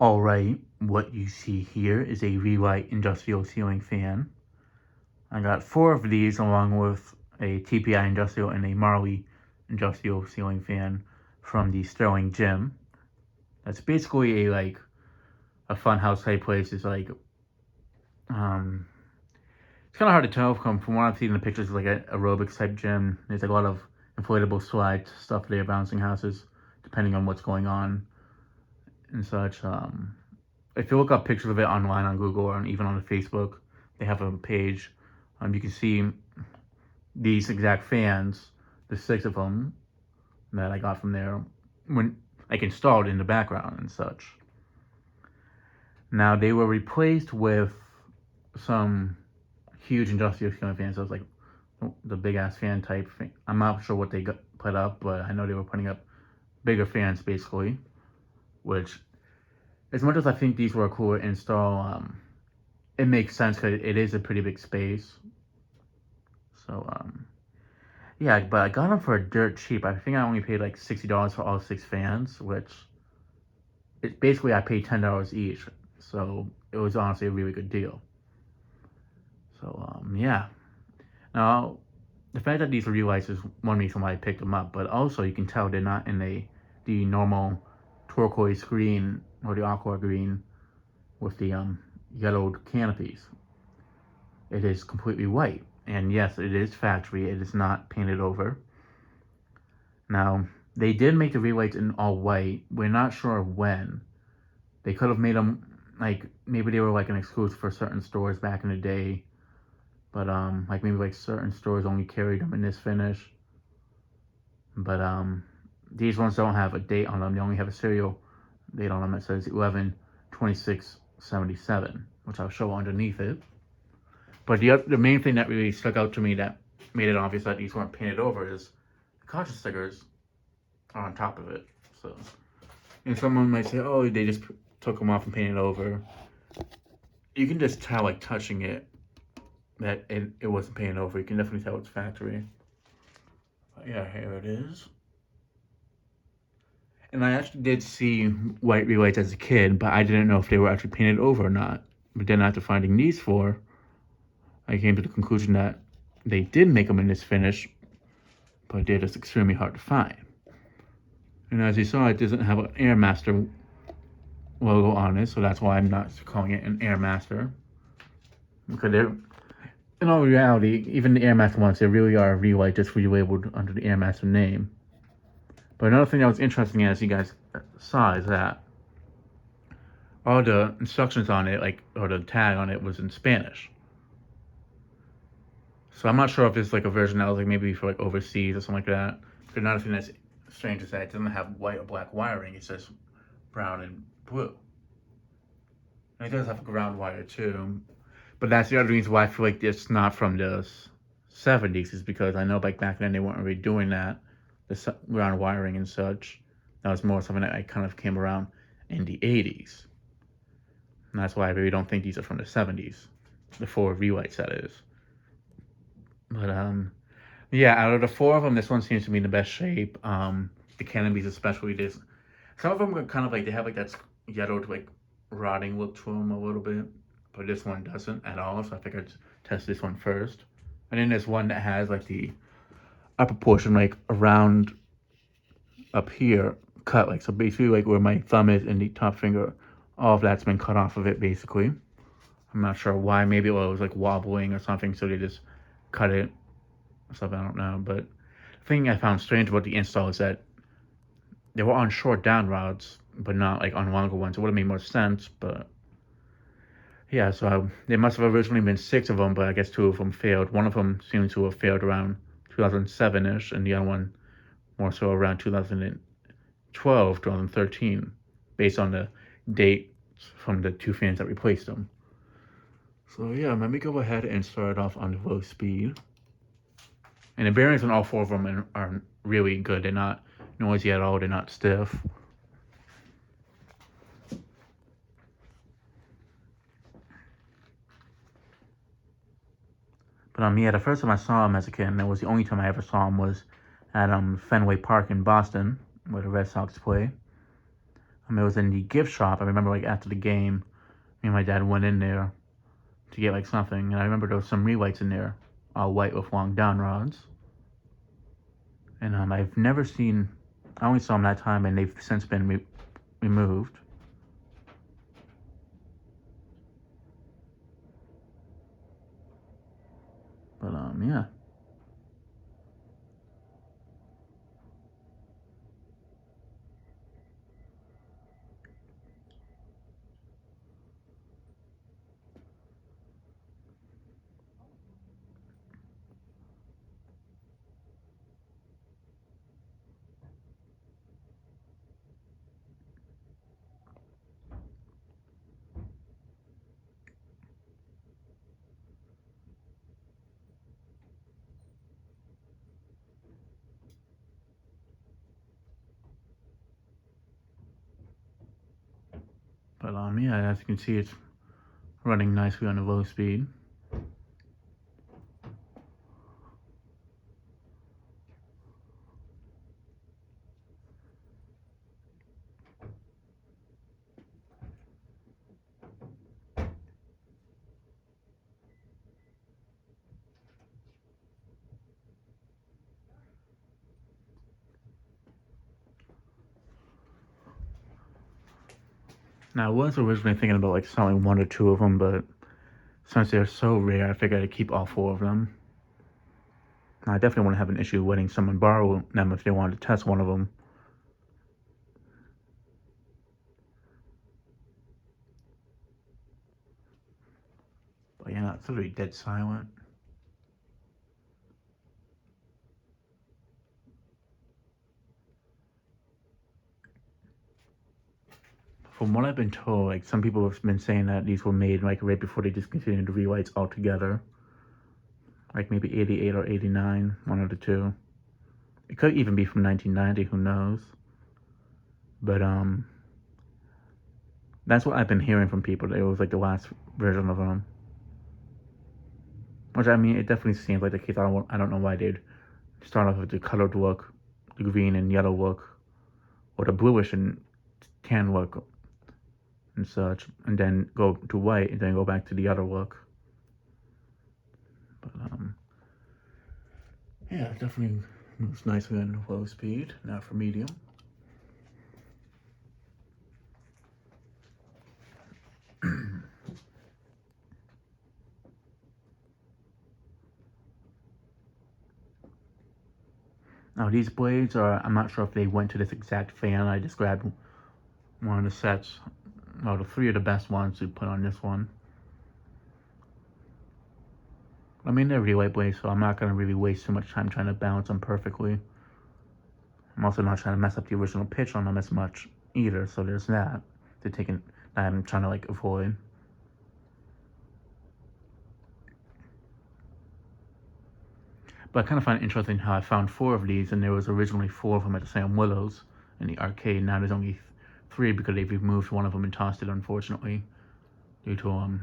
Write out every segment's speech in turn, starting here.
Alright, what you see here is a Relite industrial ceiling fan. I got 4 of these along with a TPI industrial and a Marley industrial ceiling fan from the Sterling Gym. That's basically a funhouse type place. It's like it's kind of hard to tell from what I've seen in the pictures. It's like an aerobics type gym. There's like a lot of inflatable slide stuff there, bouncing houses, depending on what's going on and such. If you look up pictures of it online on Google or even on Facebook, they have a page. You can see these exact fans, the 6 of them that I got from there, when like installed in the background and such. Now they were replaced with some huge industrial ceiling fans. So it's like the big ass fan type thing. I'm not sure what they put up, but I know they were putting up bigger fans basically, which, as much as I think these were a cool install, it makes sense because it is a pretty big space. So, yeah, but I got them for dirt cheap. I think I only paid like $60 for all 6 fans, which basically I paid $10 each. So it was honestly a really good deal. So, yeah. Now, the fact that these are Relites is one reason why I picked them up, but also you can tell they're not in the normal turquoise green or the aqua green with the yellowed canopies. It is completely white, and yes, it is factory. It is not painted over. Now, they did make the Relites in all white. We're not sure when. They could have made them like, maybe they were like an exclusive for certain stores back in the day, but like maybe like certain stores only carried them in this finish. But these ones don't have a date on them. They only have a serial date on them that says 11/26/77, which I'll show underneath it. But the main thing that really stuck out to me that made it obvious that these weren't painted over is the caution stickers are on top of it. So, and someone might say, oh, they just took them off and painted over. You can just tell, like, touching it, that it wasn't painted over. You can definitely tell it's factory. But yeah, here it is. And I actually did see white Relites as a kid, but I didn't know if they were actually painted over or not. But then after finding these 4, I came to the conclusion that they did make them in this finish, but they're just extremely hard to find. And as you saw, it doesn't have an Airmaster logo on it, so that's why I'm not calling it an Airmaster. Because they're, in all reality, even the Airmaster ones, they really are Relite, just relabeled under the Airmaster name. But another thing that was interesting, as you guys saw, is that all the instructions on it, like, or the tag on it, was in Spanish. So I'm not sure if it's like a version that was like maybe for like overseas or something like that. But another thing that's strange is that it doesn't have white or black wiring. It's just brown and blue. And it does have a ground wire too. But that's the other reason why I feel like it's not from the 70s, is because I know like back then they weren't really doing that, the ground wiring and such. That was more something that I kind of came around in the 80s. And that's why I really don't think these are from the 70s. The 4 Relites, that is. But yeah, out of the 4 of them, this one seems to be in the best shape. The canopies especially, some of them are kind of like, they have like that yellowed, like, rotting look to them a little bit, but this one doesn't at all, so I figured I'd test this one first. And then there's one that has like the upper portion, like around up here, cut, like, so basically like where my thumb is and the top finger, all of that's been cut off of it basically. I'm not sure why. Maybe it was like wobbling or something, so they just cut it or something, I don't know. But the thing I found strange about the install is that they were on short down routes, but not like on longer ones. It would have made more sense, but yeah, so there must have originally been 6 of them, but I guess 2 of them failed. One of them seems to have failed around 2007-ish, and the other one more so around 2012, 2013, based on the date from the 2 fans that replaced them. So yeah, let me go ahead and start off on low speed. And the bearings on all 4 of them are really good. They're not noisy at all. They're not stiff. But yeah, the first time I saw him as a kid, and it was the only time I ever saw him, was at Fenway Park in Boston, where the Red Sox play. it was in the gift shop. I remember like after the game, me and my dad went in there to get like something, and I remember there was some relights in there, all white with long down rods. And I've never seen, I only saw them that time, and they've since been removed. But yeah. But yeah, as you can see, it's running nicely on a low speed. Now, I was originally thinking about like selling one or two of them, but since they're so rare, I figured I'd keep all four of them. I definitely wouldn't have an issue letting someone borrow them if they wanted to test one of them. But yeah, it's literally dead silent. From what I've been told, like some people have been saying that these were made like right before they discontinued the relights altogether. Like maybe 88 or 89, one of the two. It could even be from 1990, who knows. But that's what I've been hearing from people, that it was like the last version of them. Which, I mean, it definitely seems like the case. I don't know why they'd start off with the colored look, the green and yellow look, or the bluish and tan look and such, and then go to white and then go back to the other look. But yeah, it definitely moves nicely on low speed. Now for medium. Now these blades are, I'm not sure if they went to this exact fan. I just grabbed one of the sets, well, the three of the best ones to put on this one. I mean, they're Relite blades, so I'm not going to really waste too much time trying to balance them perfectly. I'm also not trying to mess up the original pitch on them as much either, so there's that that I'm trying to like avoid. But I kind of find it interesting how I found four of these, and there was originally four of them at the Sam Willows in the arcade. Now there's only three because they've removed one of them and tossed it, unfortunately, due to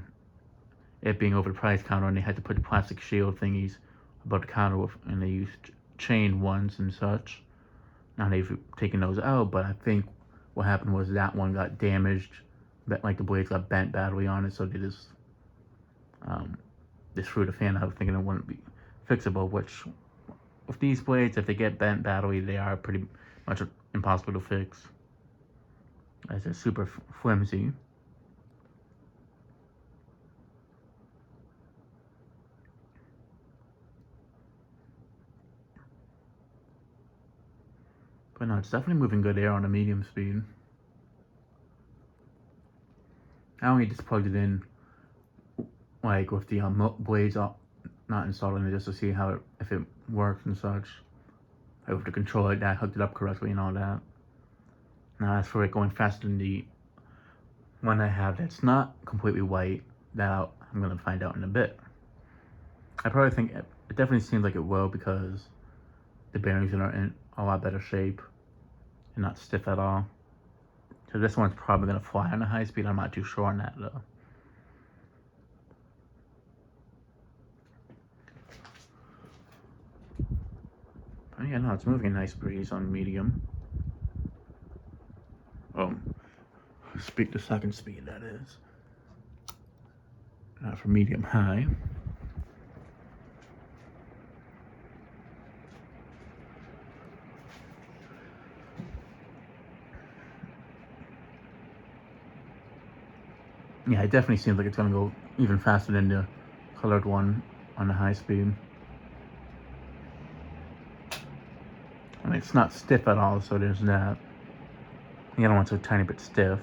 it being over the price counter, and they had to put the plastic shield thingies above the counter with, and they used chain ones and such. Now they've taken those out, but I think what happened was that one got damaged, that like the blades got bent badly on it, so they just threw the fan out thinking it wouldn't be fixable, which with these blades, if they get bent badly, they are pretty much impossible to fix, as they're super flimsy. But no, it's definitely moving good air on a medium speed. I only just plugged it in, like with the blades not installed in it, just to see how if it works and such. I have to control it, that I hooked it up correctly and all that. Now as for it going faster than the one I have that's not completely white, that I'm gonna find out in a bit. I probably think it definitely seems like it will, because the bearings are in a lot better shape and not stiff at all. So this one's probably gonna fly on a high speed. I'm not too sure on that though. But yeah, no, it's moving a nice breeze on medium. speed, the second speed that is. Not for medium high. Yeah, it definitely seems like it's gonna go even faster than the colored one on the high speed. I mean, it's not stiff at all, so there's that. The other one's a tiny bit stiff.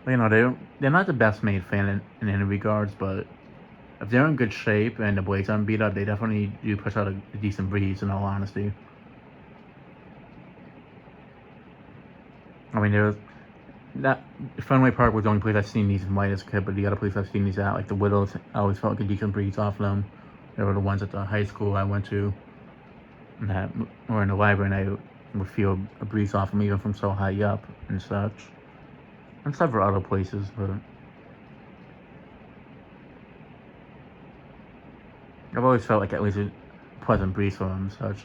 But, you know, they're not the best made fan in any regards, but if they're in good shape and the blades aren't beat up, they definitely do push out a decent breeze, in all honesty. I mean, there's that Fenway Park was the only place I've seen these in white as a kid, but the other place I've seen these at, like the Widows, I always felt like a decent breeze off them. They were the ones at the high school I went to, that or in the library, and I would feel a breeze off them even from so high up and such. And several other places, but I've always felt like at least a pleasant breeze from them and such.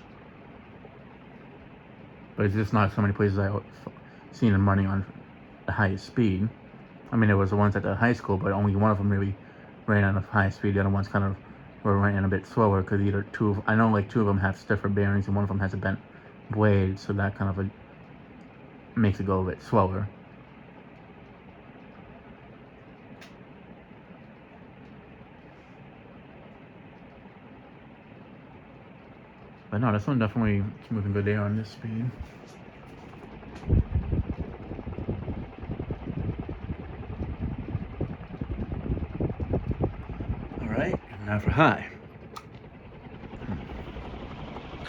But it's just not so many places I've seen them running on the highest speed. I mean, there was the ones at the high school, but only one of them really ran on a high speed. The other ones kind of were running a bit slower because either I know like two of them have stiffer bearings and one of them has a bent blade, so that kind of makes it go a bit slower. But no, this one definitely is moving good there on this speed. Alright, now for high.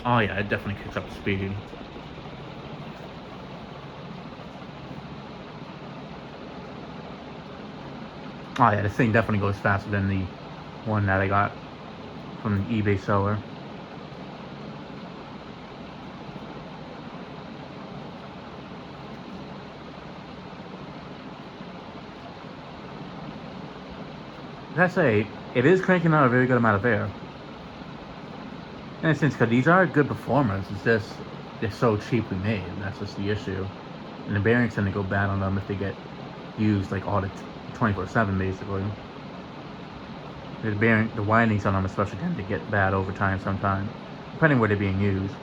Oh yeah, it definitely kicks up the speed. Oh yeah, this thing definitely goes faster than the one that I got from the eBay seller. As I say, it is cranking out a very good amount of air. In a sense, because these are good performers, it's just they're so cheaply made. That's just the issue. And the bearings tend to go bad on them if they get used like all the 24/7 basically. The windings on them especially tend to get bad over time sometimes, depending where they're being used.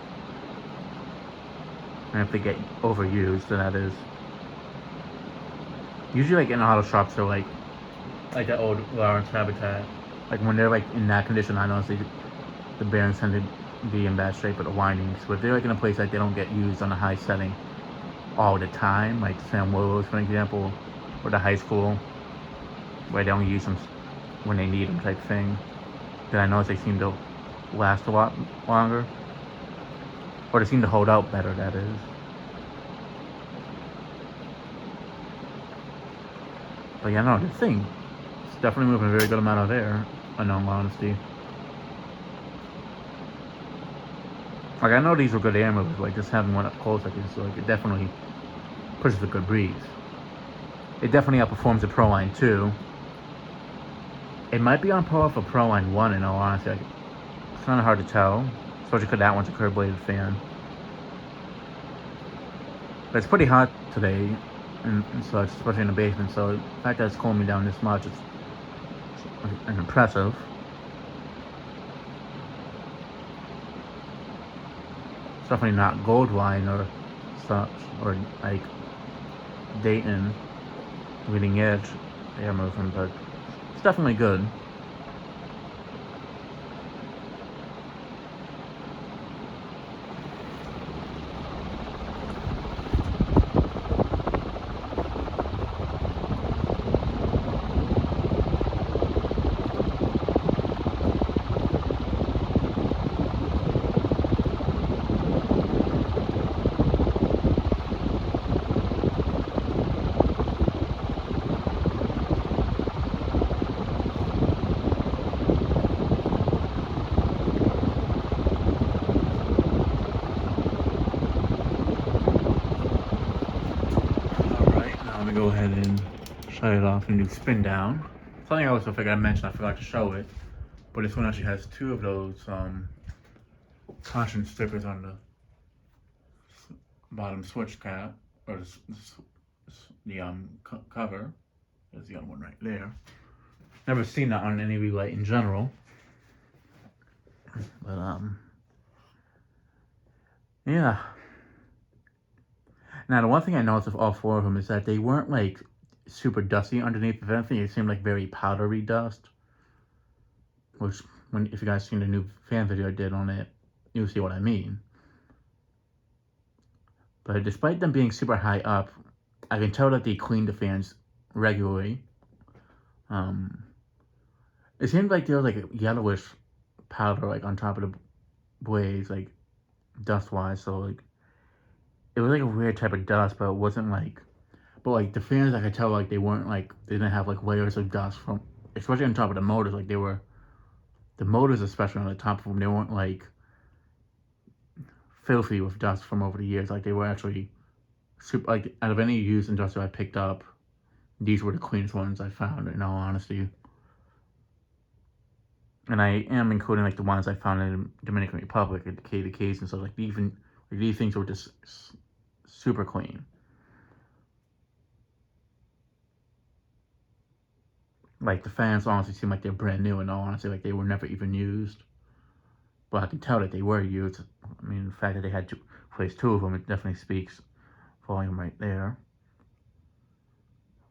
And if they get overused, then that is. Usually like in auto shops, they're like the old Lawrence Habitat. Like when they're like in that condition, I notice the bearings tend to be in bad shape with the windings. But if they're like in a place that they don't get used on a high setting all the time, like Sam Willows for example, or the high school, where they only use them when they need them type thing, then I notice they seem to last a lot longer. Or they seem to hold out better, that is. But yeah, no, this thing, it's definitely moving a very good amount of air, in all honesty. Like, I know these were good air moves, like just having one up close like this, like it definitely pushes a good breeze. It definitely outperforms the Pro Line 2. It might be on par for Pro Line 1 in all honesty. Like, it's kind of hard to tell, especially because that one's a curved bladed fan. But it's pretty hot today and such, especially in the basement, so the fact that it's cooling me down this much is impressive. It's definitely not Gold Line or such, or like Dayton leading edge air movement, but it's definitely good. Go ahead and shut it off and do spin down. Something I also figured I mentioned, I forgot to show it, but this one actually has two of those caution stickers on the bottom switch cap, or the cover. There's the other one right there. Never seen that on any Relite in general. But, yeah. Now, the one thing I noticed with all four of them is that they weren't, like, super dusty underneath. If anything, it seemed like very powdery dust. Which, if you guys seen the new fan video I did on it, you'll see what I mean. But despite them being super high up, I can tell that they cleaned the fans regularly. It seemed like there was like a yellowish powder like on top of the blades, like dust-wise. So like it was like a weird type of dust, but it wasn't like. But like the fans, I could tell like they weren't like they didn't have like layers of dust from, especially on top of the motors. Like they were, the motors especially on the top of them, they weren't like filthy with dust from over the years. Like they were actually super. Like out of any used industrial I picked up, these were the cleanest ones I found, in all honesty. And I am including like the ones I found in the Dominican Republic, at the KVKs and stuff. Like even like, these things were just super clean. Like the fans honestly seem like they're brand new, and all honesty, like they were never even used. But I can tell that they were used. I mean, the fact that they had placed two of them, it definitely speaks volume right there.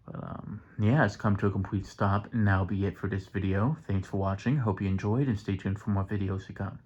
But yeah, it's come to a complete stop, and that'll be it for this video. Thanks for watching. Hope you enjoyed, and stay tuned for more videos to come.